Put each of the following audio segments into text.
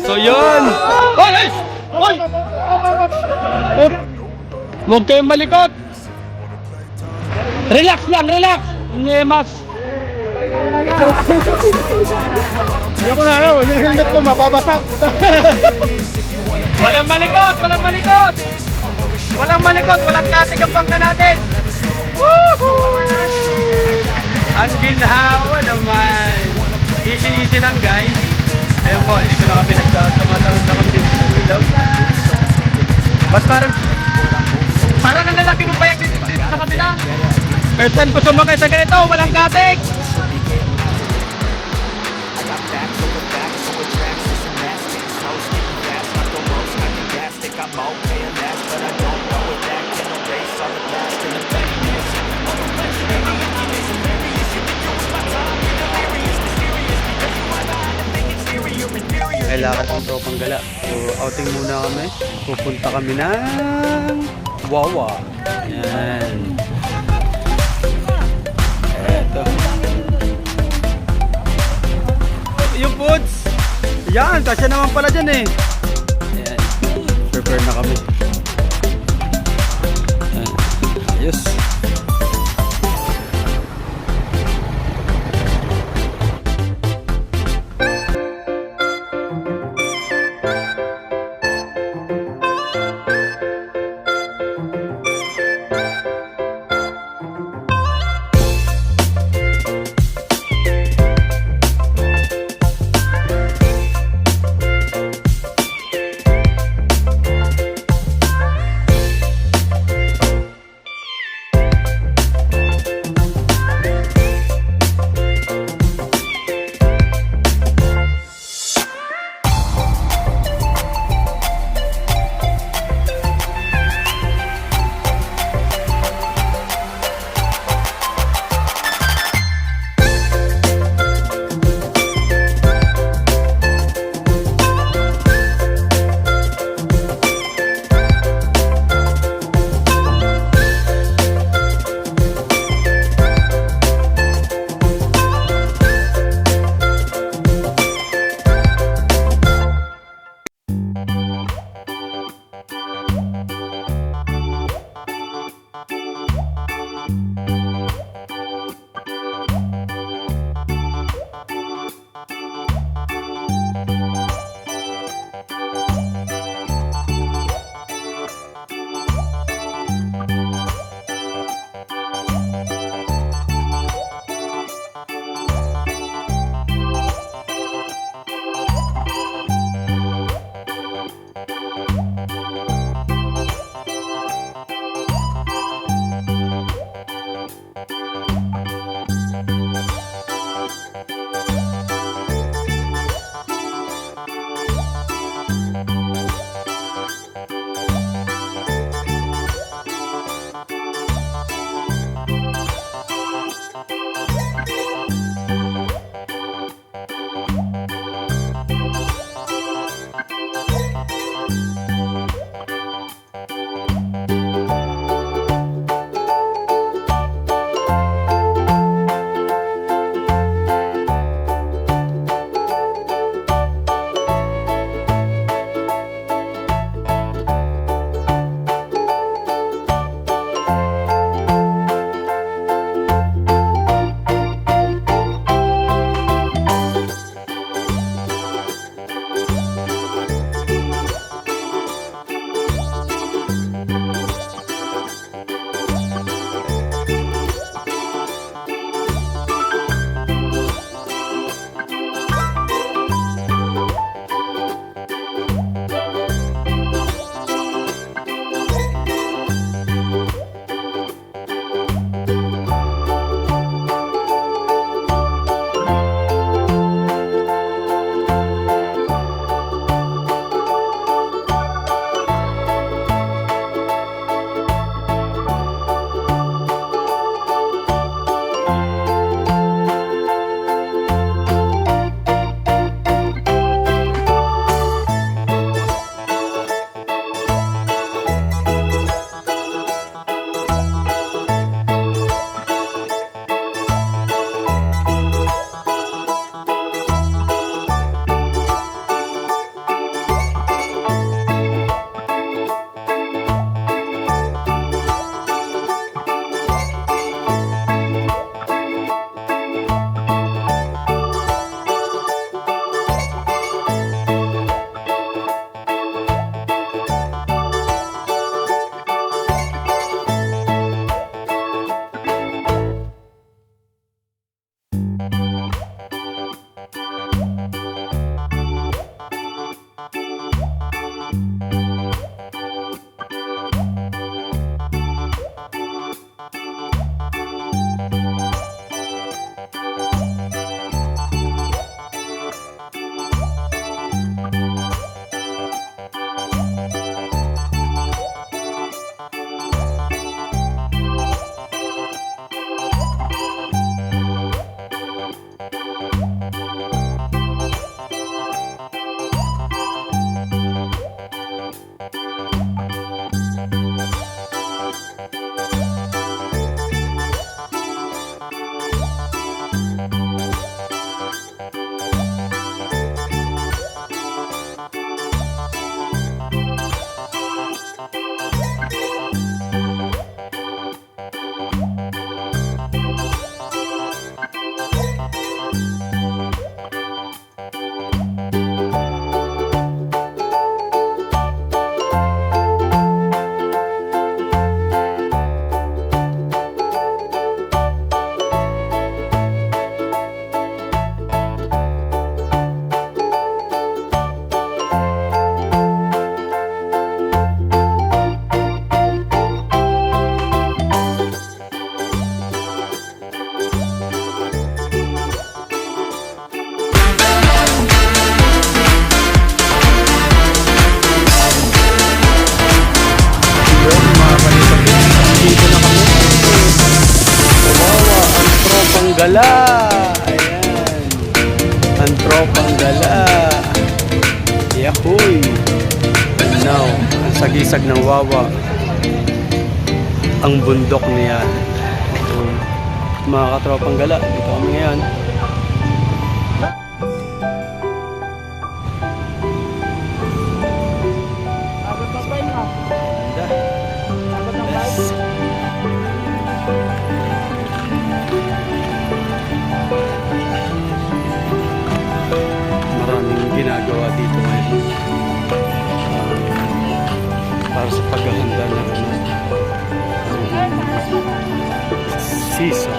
So yun. Ay! Ay! Huwag kayong malikot. Relax lang, relax. Nyemas. Hindi ako na ano, yung helmet ko mababasak. Walang malikot, walang malikot. Walang malikot, walang katigapang na natin. Woohoo! Ang ginhawa naman. Easy lang guys. Ayun po, dito na kami nagtatamataroon na kami dito sa ilaw. Ba't parang ang lalaki ng bayag dito sa kabila. First time ko sumakay sa ganito, walang katig. Kailangan ng tropang gala. So, outing muna kami. Pupunta kami ng Wawa. Yan. Eto. Yung foods. Yan, kasya naman pala dyan eh. Yan. Prepare na kami. Yan. Ayos. Isag ng Wawa, ang bundok niya. Mga katropang gala, dito kami ngayon. Maraming ginagawa dito ngayon. Para sa paghahanda ng season.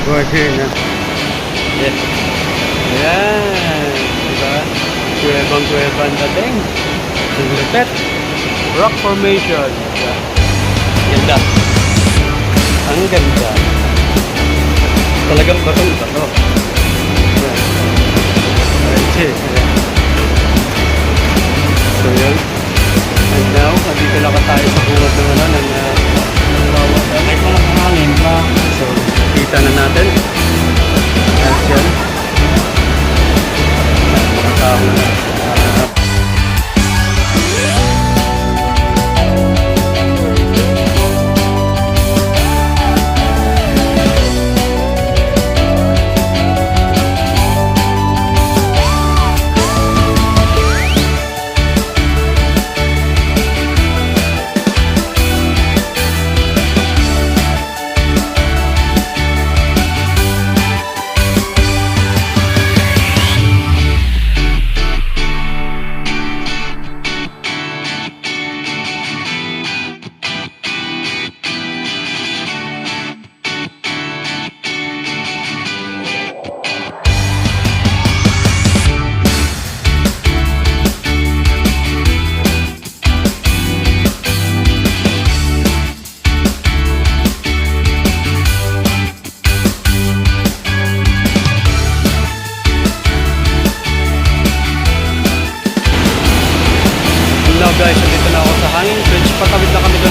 Border na. Yes. Ayan. Diba? Kuwebang-kuweba ang dating. Ang lupet. Rock formation. Diba? Ganda. Ang ganda. Talagang batong-bato. Ayan. So yun. And now, nandito na ka tayo sa buwan ng may mga hangin pa. So, kita na natin. At yan. Mga tao na.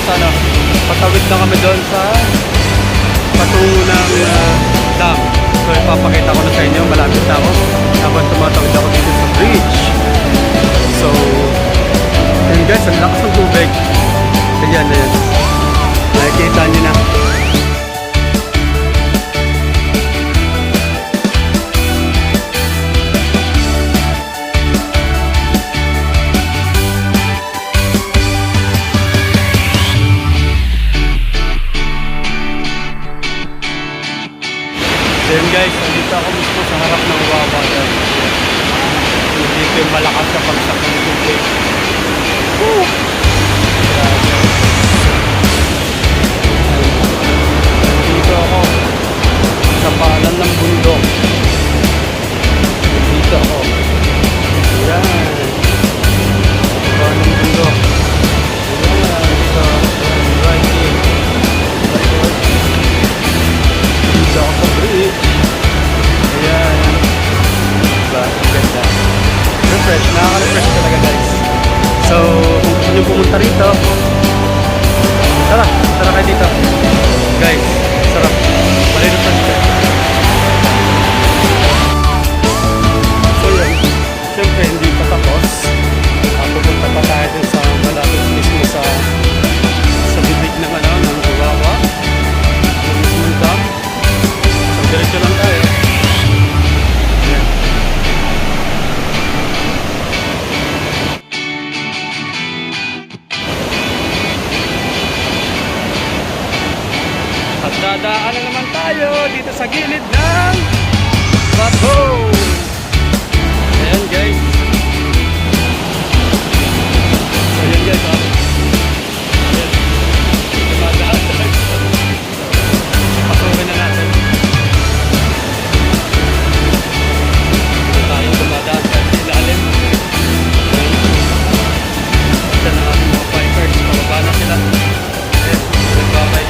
ano, patawid na kami doon sa patungo ng dam. So ipapakita ko na sa inyo, malapit na ako. Habang tumatawid ako dito sa bridge. So, yun guys, ang lakas ng tubig. Ayan na yan. Nakikita nyo na. Then guys, nandito ako mismo sa harap ng Wawa. Nandito yung malakas na pagsak ng tubig. Woo! Grabe. Nandito ako sa paanan ng bundok. Nandito ako. Ayan. Sa paanan ng bundok. Ayan. Dito. Right here. Dito ako sa bridge. Ayan. Diba? Ang ganda. Refresh. Nakaka-refresh talaga guys. So, kung gusto nyo pumunta rito, tara kayo dito. Guys, sarap. Malinot na siya. So yun, siyempre hindi pa tapos. Pupunta pa tayo dun sa malapit mismo sa bibig ng ng Wawa. Yung mismo dam. So, diretso lang tayo. Ayan. At dadaan na naman tayo dito sa gilid ng bato. Ayan guys. Ayan guys ha. Ayan. Dumadaan tayo. Pasukin na natin. Tayo dumadaan sa ilalim. Ayan. Ito na ating mga bikers. Pababa na sila. Ayan. Nagbabay.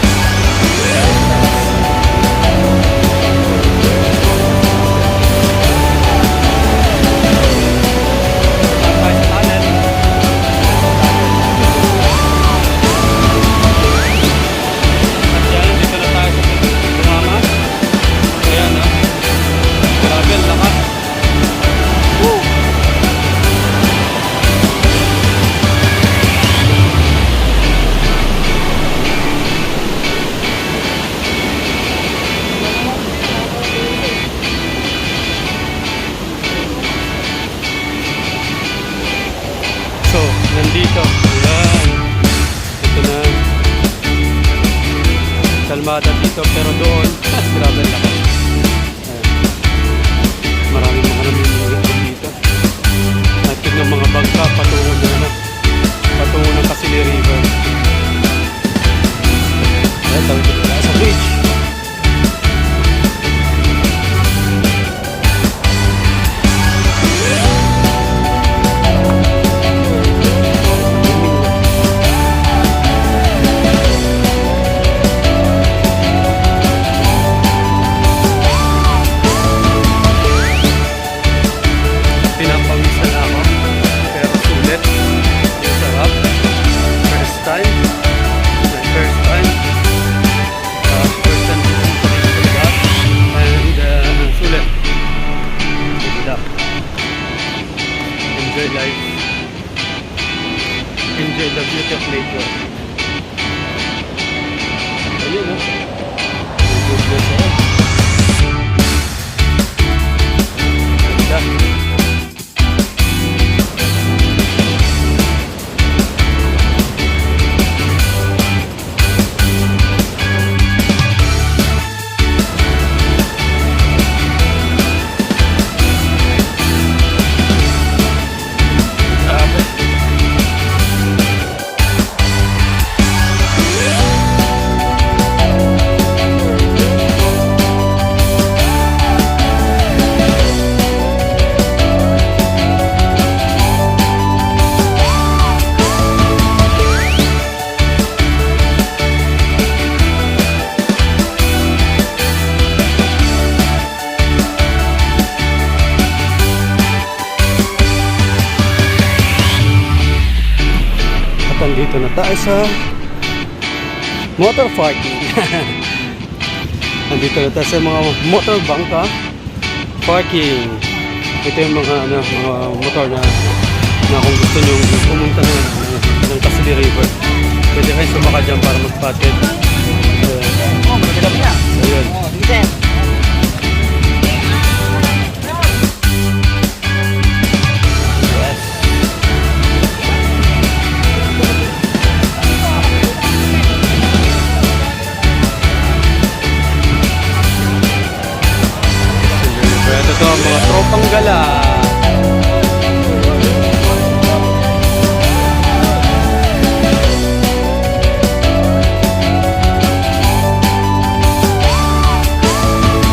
Nandito, ayan, ito na kalmada dito pero doon, grabe lang maraming mga namimulot dito natin ng mga bangka patungo ng Kasili River. Ayan, tawid dito sa bridge. Enjoy life. Enjoy the beauty of nature. Ayun, no? Goodness, oh. Ganda. Dito na tayo sa Motor parking. Nandito na tayo sa mga motor bangka parking. Ito yung mga mga motor na kung gusto nyo pumunta ng Casili River, pwede kayo sumaka dyan para mag-spotted. Ayun. Ito to, mga tropang gala.